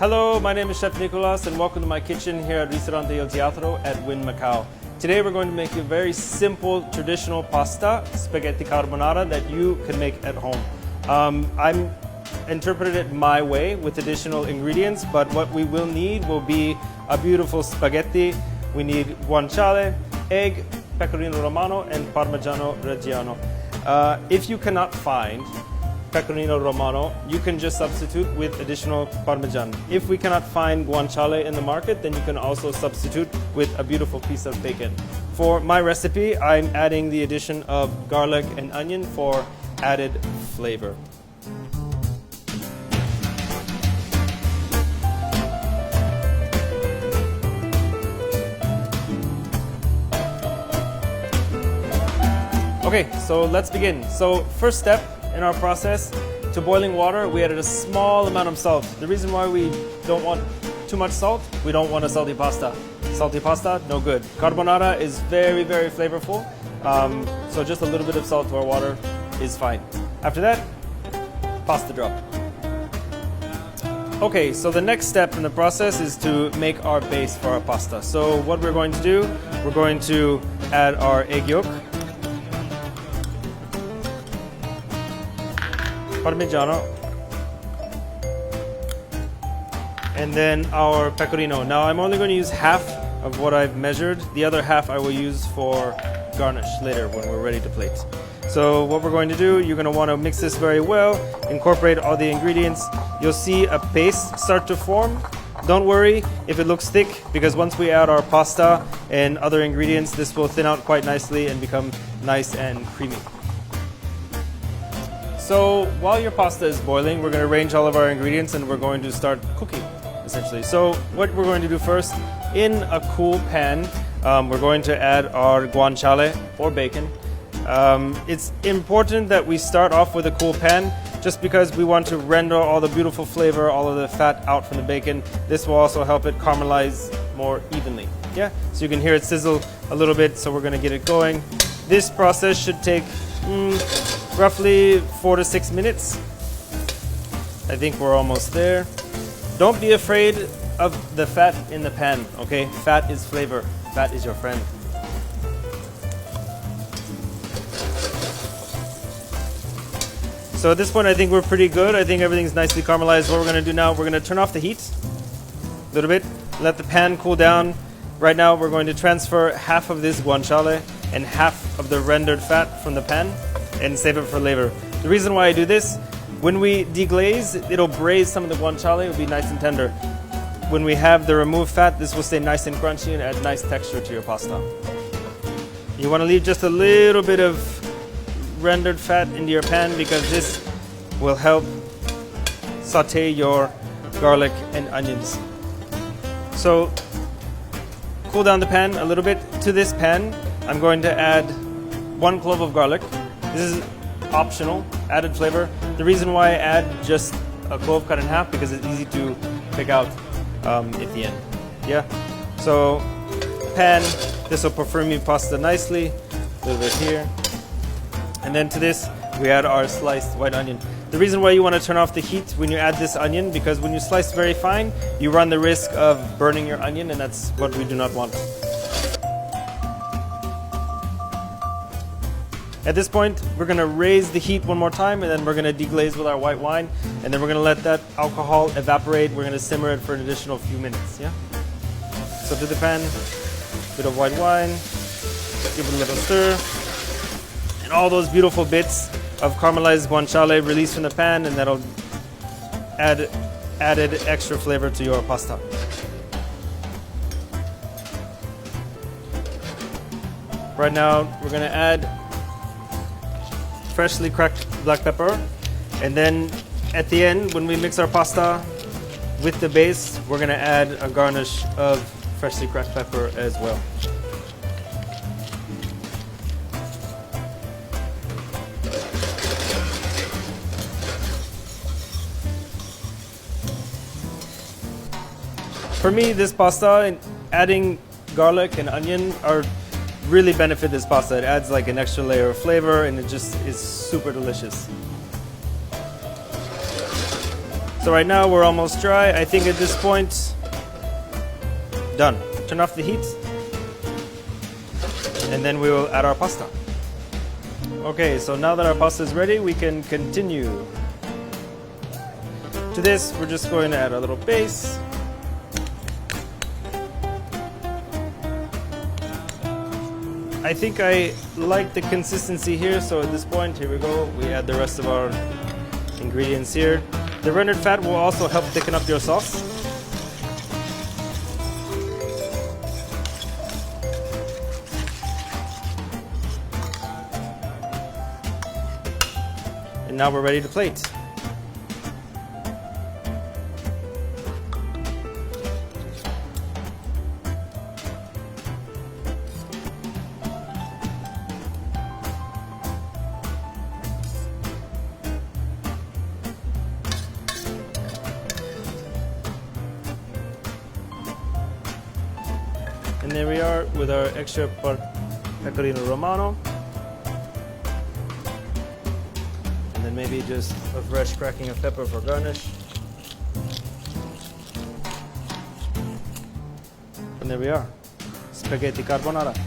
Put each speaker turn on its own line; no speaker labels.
Hello, my name is Chef Nicholas and welcome to my kitchen here at Ristorante Teatro at Wynn Macau. Today we're going to make a very simple traditional pasta, spaghetti carbonara, that you can make at home. I'm interpreted it my way with additional ingredients, but what we will need will be a beautiful spaghetti. We need guanciale, egg, pecorino romano, and parmigiano reggiano. If you cannot find pecorino romano, you can just substitute with additional parmesan. If we cannot find guanciale in the market, then you can also substitute with a beautiful piece of bacon. For my recipe, I'm adding the addition of garlic and onion for added flavor. Okay, so let's begin. So first step in our process, to boiling water, we added a small amount of salt. The reason why we don't want too much salt, we don't want a salty pasta. Salty pasta, no good. Carbonara is very, very flavorful, so just a little bit of salt to our water is fine. After that, pasta drop. Okay, so the next step in the process is to make our base for our pasta. So what we're going to do, we're going to add our egg yolk, Parmigiano, and then our pecorino. Now I'm only going to use half of what I've measured. The other half I will use for garnish later when we're ready to plate. So what we're going to do, you're going to want to mix this very well, incorporate all the ingredients. You'll see a paste start to form. Don't worry if it looks thick, because once we add our pasta and other ingredients, this will thin out quite nicely and become nice and creamy. So while your pasta is boiling, we're going to arrange all of our ingredients and we're going to start cooking, essentially. So what we're going to do first, in a cool pan, we're going to add our guanciale or bacon. It's important that we start off with a cool pan, just because we want to render all the beautiful flavor, all of the fat out from the bacon. This will also help it caramelize more evenly. Yeah, so you can hear it sizzle a little bit, so we're going to get it going. This process should take roughly 4 to 6 minutes. I think we're almost there. Don't be afraid of the fat in the pan, okay? Fat is flavor. Fat is your friend. So at this point, I think we're pretty good. I think everything's nicely caramelized. What we're going to do now, we're going to turn off the heat a little bit, let the pan cool down. Right now, we're going to transfer half of this guanciale and half of the rendered fat from the pan and save it for later. The reason why I do this, when we deglaze, it'll braise some of the guanciale, it'll be nice and tender. When we have the removed fat, this will stay nice and crunchy and add nice texture to your pasta. You want to leave just a little bit of rendered fat into your pan, because this will help saute your garlic and onions. So cool down the pan a little bit. To this pan, I'm going to add 1 clove of garlic. This is optional, added flavor. The reason why I add just a clove cut in half, because it's easy to pick out at the end. Yeah. So pan, this will perfume your pasta nicely. A little bit here. And then to this, we add our sliced white onion. The reason why you want to turn off the heat when you add this onion, because when you slice very fine, you run the risk of burning your onion, and that's what we do not want. At this point, we're going to raise the heat one more time, and then we're going to deglaze with our white wine, and then we're going to let that alcohol evaporate. We're going to simmer it for an additional few minutes. Yeah. So to the pan, bit of white wine, give it a little stir, and all those beautiful bits of caramelized guanciale release from the pan, and that'll add added extra flavor to your pasta. Right now, we're going to add freshly cracked black pepper, and then at the end, when we mix our pasta with the base, we're going to add a garnish of freshly cracked pepper as well. For me, this pasta, adding garlic and onion really benefit this pasta. It adds like an extra layer of flavor, and it just is super delicious. So right now we're almost dry. I think at this point, done. Turn off the heat. And then we will add our pasta. Okay, so now that our pasta is ready, we can continue. To this, we're just going to add a little base. I think I like the consistency here, so at this point, here we go. We add the rest of our ingredients here. The rendered fat will also help thicken up your sauce. And now we're ready to plate. And there we are with our extra pecorino romano. And then maybe just a fresh cracking of pepper for garnish. And there we are, spaghetti carbonara.